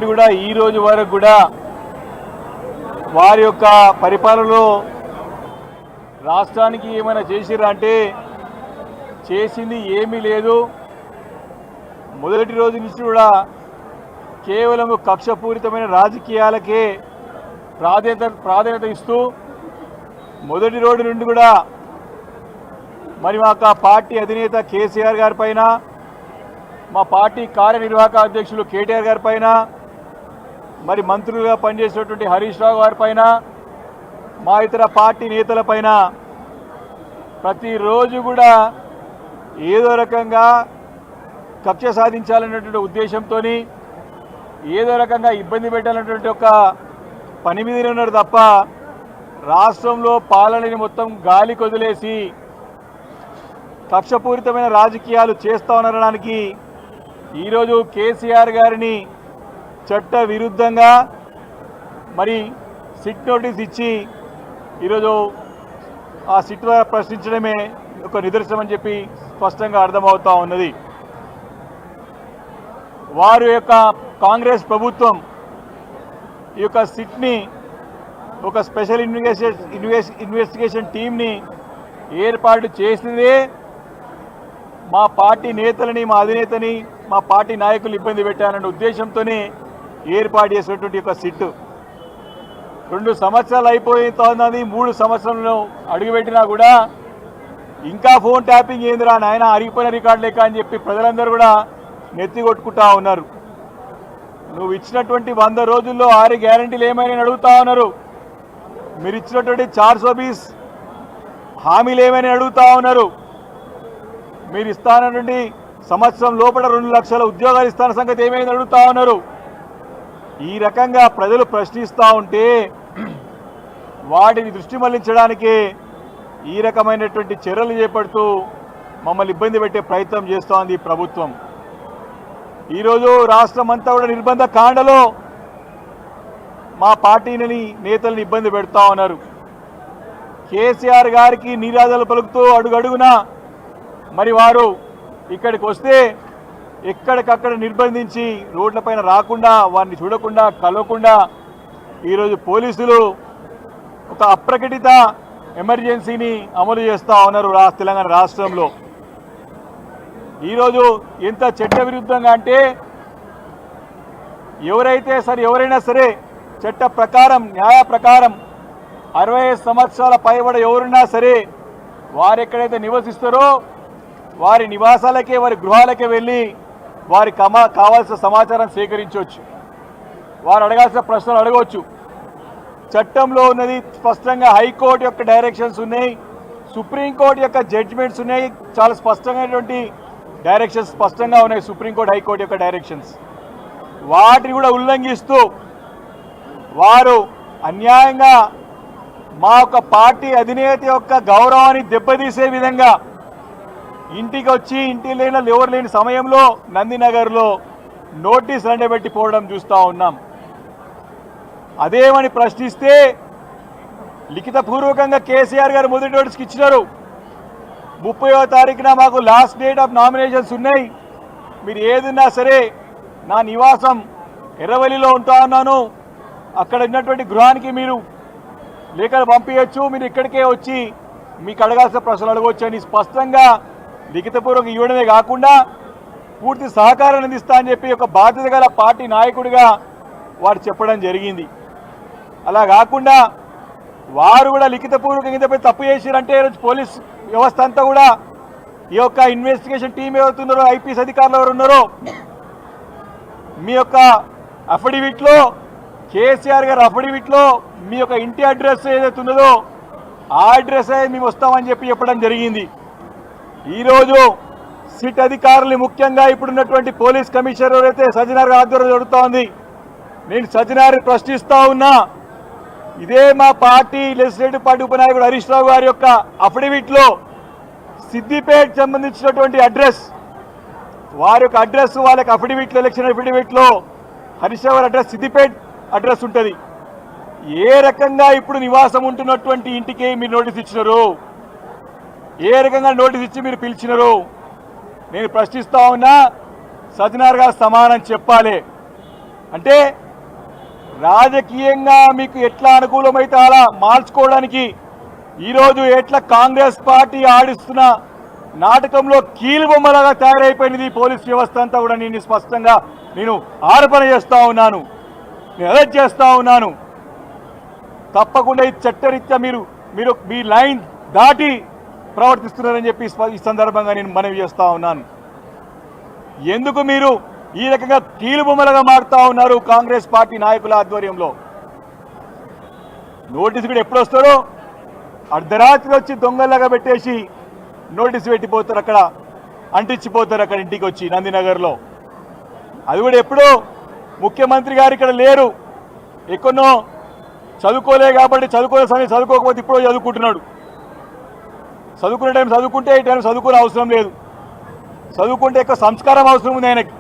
నుండి కూడా ఈ రోజు వరకు కూడా వారి యొక్క పరిపాలనలో రాష్ట్రానికి ఏమైనా చేసిరా అంటే చేసింది ఏమీ లేదు. మొదటి రోజు నుంచి కూడా కేవలం కక్షపూరితమైన రాజకీయాలకే ప్రాధాన్యత ఇస్తూ మొదటి రోజు నుండి కూడా మరి మా పార్టీ అధినేత కేసీఆర్ గారి పైన, మా పార్టీ కార్యనిర్వాహక అధ్యక్షులు కేటీఆర్ గారి పైన, మరి మంత్రులుగా పనిచేసేటువంటి హరీష్ రావు గారి పైన, మా ఇతర పార్టీ నేతల పైన ప్రతిరోజు కూడా ఏదో రకంగా కక్ష సాధించాలనేటువంటి ఉద్దేశంతో ఏదో రకంగా ఇబ్బంది పెట్టాలనేటువంటి ఒక పని మీదనే ఉన్నారు తప్ప రాష్ట్రంలో పాలనని మొత్తం గాలి కొదిలేసి కక్షపూరితమైన రాజకీయాలు చేస్తా ఉండడానికి ఈరోజు కేసీఆర్ గారిని చట్ట విరుద్ధంగా మరి సిట్ నోటీస్ ఇచ్చి ఈరోజు ఆ సిట్ ద్వారా ప్రశ్నించడమే ఒక నిదర్శనం అని చెప్పి స్పష్టంగా అర్థమవుతా ఉన్నది. వారి యొక్క కాంగ్రెస్ ప్రభుత్వం ఈ యొక్క సిట్ని ఒక స్పెషల్ ఇన్వెస్టిగేషన్ టీంని ఏర్పాటు చేసిందే మా పార్టీ నేతలని, మా అధినేతని, మా పార్టీ నాయకులు ఇబ్బంది పెట్టాలనే ఉద్దేశంతోనే ఏర్పాటు చేసినటువంటి ఒక సిట్ 2 సంవత్సరాలు అయిపోతుంది. 3 సంవత్సరంలో అడుగుపెట్టినా కూడా ఇంకా ఫోన్ ట్యాపింగ్ ఏందిరా నాయన, అరిగిపోయిన రికార్డు లెక్క అని చెప్పి ప్రజలందరూ కూడా నెత్తి కొట్టుకుంటా ఉన్నారు. నువ్వు ఇచ్చినటువంటి 100 రోజుల్లో 6 గ్యారంటీలు ఏమైనా అడుగుతా ఉన్నారు. మీరు ఇచ్చినటువంటి 420 హామీలు ఏమైనా అడుగుతా ఉన్నారు. మీరు ఇస్తానండి సంవత్సరం లోపల 2 లక్షల ఉద్యోగాలు ఇస్తాన సంగతి ఏమైనా అడుగుతా ఉన్నారు. ఈ రకంగా ప్రజలు ప్రశ్నిస్తూ ఉంటే వాటిని దృష్టి మళ్లించడానికి ఈ రకమైనటువంటి చర్యలు చేపడుతూ మమ్మల్ని ఇబ్బంది పెట్టే ప్రయత్నం చేస్తోంది ప్రభుత్వం. ఈరోజు రాష్ట్రం అంతా కూడా నిర్బంధ కాండలో మా పార్టీని నేతల్ని ఇబ్బంది పెడతా ఉన్నారు. కేసీఆర్ గారికి నిరాదలు పలుకుతూ అడుగడుగునా మరి వారు ఇక్కడికి వస్తే ఎక్కడికక్కడ నిర్బంధించి రోడ్లపైన రాకుండా, వారిని చూడకుండా, కలవకుండా ఈరోజు పోలీసులు ఒక అప్రకటిత ఎమర్జెన్సీని అమలు చేస్తూ ఉన్నారు తెలంగాణ రాష్ట్రంలో. ఈరోజు ఎంత చట్ట విరుద్ధంగా అంటే ఎవరైనా సరే చట్ట ప్రకారం, న్యాయ ప్రకారం 65 సంవత్సరాల పైబడ ఎవరున్నా సరే వారు ఎక్కడైతే నివసిస్తారో వారి నివాసాలకే, వారి గృహాలకే వెళ్ళి వారికి కావాల్సిన సమాచారం సేకరించవచ్చు. వారు అడగాల్సిన ప్రశ్నలు అడగవచ్చు. చట్టంలో ఉన్నది స్పష్టంగా హైకోర్టు యొక్క డైరెక్షన్స్ ఉన్నాయి, సుప్రీంకోర్టు యొక్క జడ్జిమెంట్స్ ఉన్నాయి. చాలా స్పష్టమైనటువంటి డైరెక్షన్స్ స్పష్టంగా ఉన్నాయి సుప్రీంకోర్టు, హైకోర్టు యొక్క డైరెక్షన్స్. వాటిని కూడా ఉల్లంఘిస్తూ వారు అన్యాయంగా మా యొక్క పార్టీ అధినేత యొక్క గౌరవాన్ని దెబ్బతీసే విధంగా ఇంటికి వచ్చి ఎవరు లేని సమయంలో నందినగర్లో నోటీసులు ఎండబెట్టి పోవడం చూస్తూ ఉన్నాం. అదేమని ప్రశ్నిస్తే లిఖితపూర్వకంగా కేసీఆర్ గారు మొదటి నోటీస్కి ఇచ్చినారు. 30వ తారీఖున మాకు లాస్ట్ డేట్ ఆఫ్ నామినేషన్స్ ఉన్నాయి, మీరు ఏదన్నా సరే నా నివాసం ఎర్రవల్లిలో ఉంటా ఉన్నాను, అక్కడ ఉన్నటువంటి గృహానికి మీరు లేఖలు పంపించవచ్చు, మీరు ఇక్కడికే వచ్చి మీకు అడగాల్సిన ప్రశ్నలు అడగవచ్చు అని స్పష్టంగా లిఖితపూర్వకంగా ఇవ్వడమే కాకుండా పూర్తి సహకారం అందిస్తా అని చెప్పి ఒక బాధ్యత గల పార్టీ నాయకుడిగా వారు చెప్పడం జరిగింది. అలా కాకుండా వారు కూడా లిఖితపూర్వకంగా ఇంతపై తప్పు చేశారంటే పోలీస్ వ్యవస్థ అంతా కూడా ఈ యొక్క ఇన్వెస్టిగేషన్ టీం ఎవరుతున్నారో, ఐపీఎస్ అధికారులు ఎవరు ఉన్నారో, మీ యొక్క అఫిడవిట్లో, కేసీఆర్ గారి అఫిడవిట్లో మీ యొక్క ఇంటి అడ్రస్ ఏదైతే ఉన్నదో ఆ అడ్రస్ మేము వస్తామని చెప్పడం జరిగింది. ఈరోజు సిట్ అధికారులు, ముఖ్యంగా ఇప్పుడున్నటువంటి పోలీస్ కమిషనర్ ఎవరైతే సజ్జనార్ ఆధ్వర్యంలో జరుగుతూ ఉంది, నేను సజ్జనార్ ప్రశ్నిస్తూ ఉన్నా. ఇదే మా party legislative party ఉపనాయకుడు Harish Rao గారి యొక్క అఫిడవిట్లో సిద్దిపేట సంబంధించినటువంటి అడ్రస్, వారి యొక్క అడ్రస్, వాళ్ళకి అఫిడవిట్లో, ఎలక్షన్ అఫిడవిట్లో హరీష్ రావు గారి అడ్రస్ సిద్దిపేట అడ్రస్ ఉంటుంది. ఏ రకంగా ఇప్పుడు నివాసం ఉంటున్నటువంటి ఇంటికి మీరు నోటీస్ ఇచ్చినారు, ఏ రకంగా నోటీస్ ఇచ్చి మీరు పిలిచినారు నేను ప్రశ్నిస్తా ఉన్నా. సజ్జనార్ గారు సమానం చెప్పాలి. అంటే రాజకీయంగా మీకు ఎట్లా అనుకూలమైతే అలా మార్చుకోవడానికి ఈరోజు ఎట్లా కాంగ్రెస్ పార్టీ ఆడిస్తున్న నాటకంలో కీలుబొమ్మలాగా తయారైపోయినది పోలీస్ వ్యవస్థ అంతా కూడా నేను స్పష్టంగా ఆరోపణ చేస్తూ ఉన్నాను, నేను అరెస్ట్ చేస్తూ ఉన్నాను. తప్పకుండా ఈ చట్టరీత్యా మీరు మీ లైన్ దాటి ప్రవర్తిస్తున్నారని చెప్పి ఈ సందర్భంగా నేను మనవి చేస్తూ ఉన్నాను. ఎందుకు మీరు ఈ రకంగా కీలుబొమ్మలుగా మారుతా ఉన్నారు? కాంగ్రెస్ పార్టీ నాయకుల ఆధ్వర్యంలో నోటీసు కూడా ఎప్పుడు వస్తారో అర్ధరాత్రి వచ్చి దొంగలాగా పెట్టేసి నోటీసు పెట్టిపోతారు, అక్కడ అంటించిపోతారు, అక్కడ ఇంటికి వచ్చి నందినగర్లో. అది కూడా ఎప్పుడో ముఖ్యమంత్రి గారు ఇక్కడ లేరు, ఎక్కడో చదువుకోలే కాబట్టి చదువుకోలే సమయం చదువుకోకపోతే ఇప్పుడు చదువుకుంటున్నాడు. చదువుకునే టైం చదువుకుంటే ఈ టైం చదువుకునే అవసరం లేదు, చదువుకుంటే ఎక్కువ సంస్కారం అవసరం ఉంది ఆయనకి.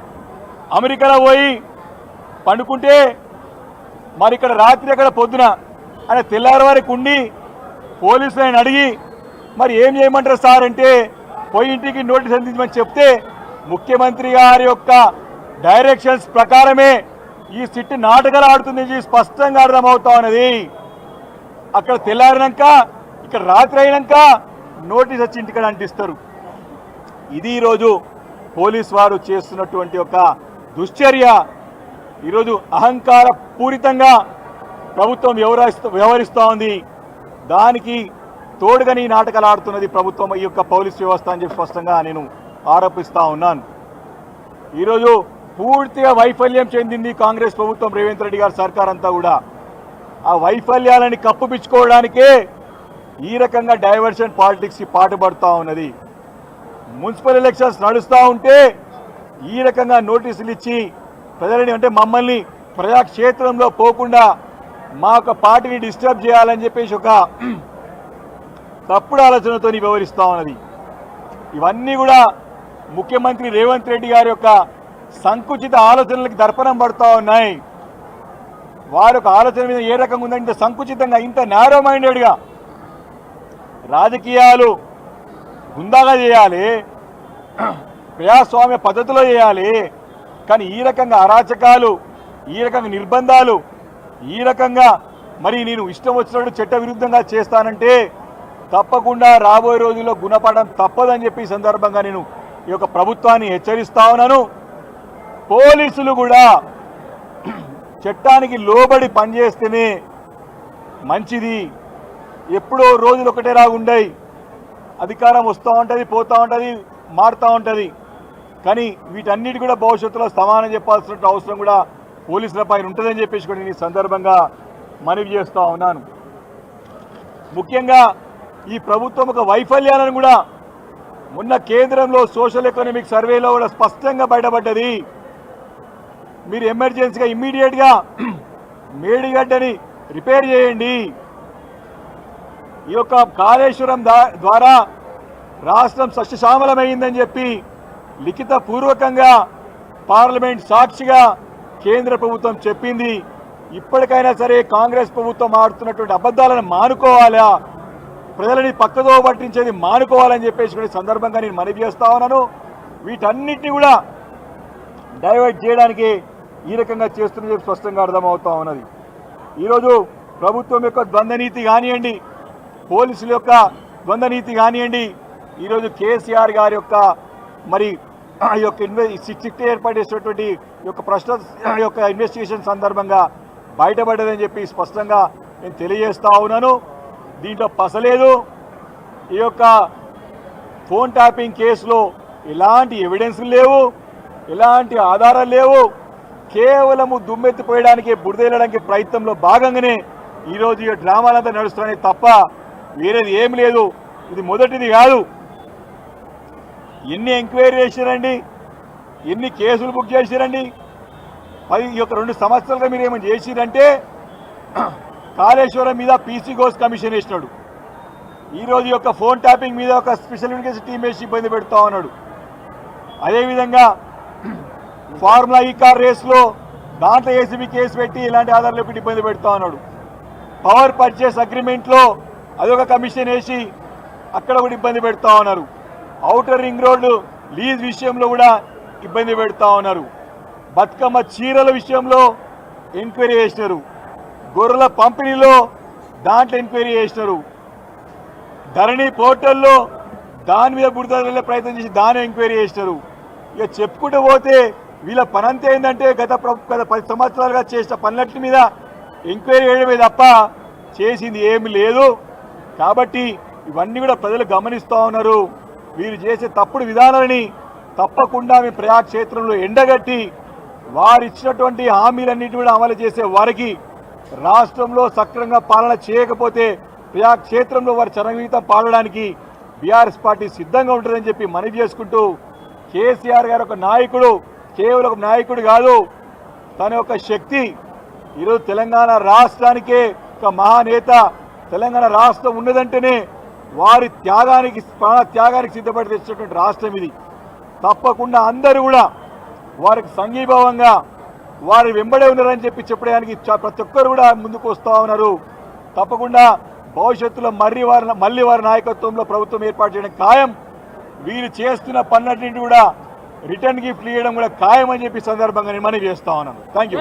అమెరికాలో పోయి పండుకుంటే మరి ఇక్కడ రాత్రి అక్కడ పొద్దున ఆయన తెల్లారి వరకు ఉండి పోలీసులు ఆయన అడిగి మరి ఏం చేయమంటారు సార్ అంటే పోయి ఇంటికి నోటీస్ అందించమని చెప్తే ముఖ్యమంత్రి గారి యొక్క డైరెక్షన్స్ ప్రకారమే ఈ సిట్ నాటకాలు ఆడుతుంది స్పష్టంగా అర్థమవుతా ఉన్నది. అక్కడ తెల్లారినాక ఇక్కడ రాత్రి అయినాక నోటీస్ వచ్చి ఇంటికి అంటిస్తారు. ఇది ఈరోజు పోలీస్ వారు చేస్తున్నటువంటి ఒక దుశ్చర్య. ఈరోజు అహంకార పూరితంగా ప్రభుత్వం వ్యవహరిస్తూ ఉంది. దానికి తోడుగాని నాటకాలు ఆడుతున్నది ప్రభుత్వం, ఈ యొక్క పోలీస్ వ్యవస్థ అని చెప్పి స్పష్టంగా నేను ఆరోపిస్తూ ఉన్నాను. ఈరోజు పూర్తిగా వైఫల్యం చెందింది కాంగ్రెస్ ప్రభుత్వం, రేవంత్ రెడ్డి గారి సర్కార్ అంతా కూడా. ఆ వైఫల్యాలని కప్పుపిచ్చుకోవడానికే ఈ రకంగా డైవర్షన్ పాలిటిక్స్కి పాటుపడుతూ ఉన్నది. మున్సిపల్ ఎలక్షన్స్ నడుస్తూ ఉంటే ఈ రకంగా నోటీసులు ఇచ్చి ప్రజలని అంటే మమ్మల్ని ప్రజాక్షేత్రంలో పోకుండా మా యొక్క పార్టీని డిస్టర్బ్ చేయాలని చెప్పేసి ఒక తప్పుడు ఆలోచనతో వ్యవహరిస్తూ ఉన్నది. ఇవన్నీ కూడా ముఖ్యమంత్రి రేవంత్ రెడ్డి గారి యొక్క సంకుచిత ఆలోచనలకు దర్పణం పడుతూ ఉన్నాయి. వారి యొక్క ఆలోచన మీద ఏ రకంగా ఉందంటే ఇంత సంకుచితంగా, ఇంత నారో మైండెడ్గా రాజకీయాలు హుందాగా చేయాలి, ప్రజాస్వామ్య పద్ధతిలో చేయాలి. కానీ ఈ రకంగా అరాచకాలు, ఈ రకంగా నిర్బంధాలు, ఈ రకంగా మరి నేను ఇష్టం వచ్చినట్టు చట్ట విరుద్ధంగా చేస్తానంటే తప్పకుండా రాబోయే రోజుల్లో గుణపడడం తప్పదని చెప్పి ఈ సందర్భంగా నేను ఈ యొక్క ప్రభుత్వాన్ని హెచ్చరిస్తా ఉన్నాను. పోలీసులు కూడా చట్టానికి లోబడి పనిచేస్తేనే మంచిది. ఎప్పుడో రోజులు ఒకటేలాగా ఉండయి, అధికారం వస్తూ ఉంటుంది, పోతూ ఉంటుంది, మారుతూ ఉంటుంది. కానీ వీటన్నిటి కూడా భవిష్యత్తులో సమానం చెప్పాల్సిన అవసరం కూడా పోలీసుల పైన ఉంటుందని చెప్పేసి కూడా నేను ఈ సందర్భంగా మనవి చేస్తూ ఉన్నాను. ముఖ్యంగా ఈ ప్రభుత్వం ఒక వైఫల్యాలను కూడా మొన్న కేంద్రంలో సోషల్ ఎకనామిక్ సర్వేలో కూడా స్పష్టంగా బయటపడ్డది. మీరు ఎమర్జెన్సీగా ఇమ్మీడియట్గా మేడిగడ్డని రిపేర్ చేయండి. ఈ యొక్క కాళేశ్వరం ద్వారా రాష్ట్రం సస్యశ్యామలమైందని చెప్పి లిఖిత పూర్వకంగా పార్లమెంట్ సాక్షిగా కేంద్ర ప్రభుత్వం చెప్పింది. ఇప్పటికైనా సరే కాంగ్రెస్ ప్రభుత్వం ఆడుతున్నటువంటి అబద్ధాలను మానుకోవాలా, ప్రజలని పక్కదో పట్టించేది మానుకోవాలని చెప్పేసి సందర్భంగా నేను మనవి చేస్తా ఉన్నాను. వీటన్నిటిని కూడా డైవర్ట్ చేయడానికి ఈ రకంగా చేస్తున్నది స్పష్టంగా అర్థమవుతా ఉన్నది. ఈరోజు ప్రభుత్వం యొక్క ద్వంద్వనీతి కానివ్వండి, పోలీసుల యొక్క ద్వంద్వనీతి కానివ్వండి, ఈరోజు కేసీఆర్ గారి యొక్క మరి ఈ యొక్క సిట్ ఏర్పాటు చేసినటువంటి యొక్క ప్రశ్న యొక్క ఇన్వెస్టిగేషన్ సందర్భంగా బయటపడ్డదని చెప్పి స్పష్టంగా నేను తెలియజేస్తా ఉన్నాను. దీంట్లో పసలేదు. ఈ యొక్క ఫోన్ ట్యాపింగ్ కేసులో ఎలాంటి ఎవిడెన్స్లు లేవు, ఎలాంటి ఆధారాలు లేవు. కేవలము దుమ్మెత్తిపోయడానికి, బురదేయడానికి ప్రయత్నంలో భాగంగానే ఈరోజు ఈ డ్రామాలంతా నడుస్తున్నాయి తప్ప వేరేది ఏం లేదు. ఇది మొదటిది కాదు. ఎన్ని ఎంక్వైరీ చేశారండి, ఎన్ని కేసులు బుక్ చేశారండి. ఈ యొక్క 2 సంవత్సరాలుగా మీరు ఏమైనా చేసిరంటే కాళేశ్వరం మీద పీసీ ఘోష్ కమిషన్ వేసినాడు. ఈరోజు యొక్క ఫోన్ ట్యాపింగ్ మీద ఒక స్పెషల్ ఇన్వెస్టిగేషన్ టీం వేసి ఇబ్బంది పెడతా ఉన్నాడు. అదేవిధంగా ఫార్ములా ఈ కార్ రేస్లో దాంట్లో ఏసీబీ కేసు పెట్టి ఇలాంటి ఆధారాలు పెట్టి ఇబ్బంది పెడతా ఉన్నాడు. పవర్ పర్చేస్ అగ్రిమెంట్లో అదొక కమిషన్ వేసి అక్కడ కూడా ఇబ్బంది పెడతా ఉన్నారు. ఔటర్ రింగ్ రోడ్డు లీజ్ విషయంలో కూడా ఇబ్బంది పెడతా ఉన్నారు. బతుకమ్మ చీరల విషయంలో ఎంక్వైరీ చేసినారు, గొర్రెల పంపిణీలో దాంట్లో ఎంక్వైరీ చేసినారు, ధరణి పోర్టల్లో దాని మీద బురద ప్రయత్నం చేసి దాని ఎంక్వైరీ చేసినారు. ఇక చెప్పుకుంటూ పోతే వీళ్ళ పనంతా ఏంటంటే గత 10 సంవత్సరాలుగా చేసిన పనులన్నిటి మీద ఎంక్వైరీ చేయడమే తప్ప చేసింది ఏమి లేదు. కాబట్టి ఇవన్నీ కూడా ప్రజలు గమనిస్తూ ఉన్నారు. వీరు చేసే తప్పుడు విధానాలని తప్పకుండా మీ ప్రజాక్షేత్రంలో ఎండగట్టి వారు ఇచ్చినటువంటి హామీలన్నింటి కూడా అమలు చేసే వారికి రాష్ట్రంలో సక్రమంగా పాలన చేయకపోతే ప్రజాక్షేత్రంలో వారి చరమగీతం పాడడానికి బీఆర్ఎస్ పార్టీ సిద్ధంగా ఉంటుందని చెప్పి మనవి చేసుకుంటూ, కేసీఆర్ గారు ఒక నాయకుడు, కేవలం ఒక నాయకుడు కాదు, తన యొక్క శక్తి ఈరోజు తెలంగాణ రాష్ట్రానికే ఒక మహానేత. తెలంగాణ రాష్ట్రం ఉన్నదంటేనే వారి త్యాగానికి, ప్రాణ త్యాగానికి సిద్ధపడి తెచ్చినటువంటి రాష్ట్రం ఇది. తప్పకుండా అందరూ కూడా వారికి సంఘీభావంగా వారి వెంబడే ఉన్నారని చెప్పడానికి ప్రతి ఒక్కరు కూడా ముందుకు వస్తూ ఉన్నారు. తప్పకుండా భవిష్యత్తులో మళ్ళీ వారి నాయకత్వంలో ప్రభుత్వం ఏర్పాటు చేయడం ఖాయం. వీరు చేస్తున్న పనులన్నింటినీ కూడా రిటర్న్ గిఫ్ట్ ఇవ్వడం కూడా ఖాయం అని చెప్పి సందర్భంగా నేను మనవి చేస్తా ఉన్నాను. Thank you.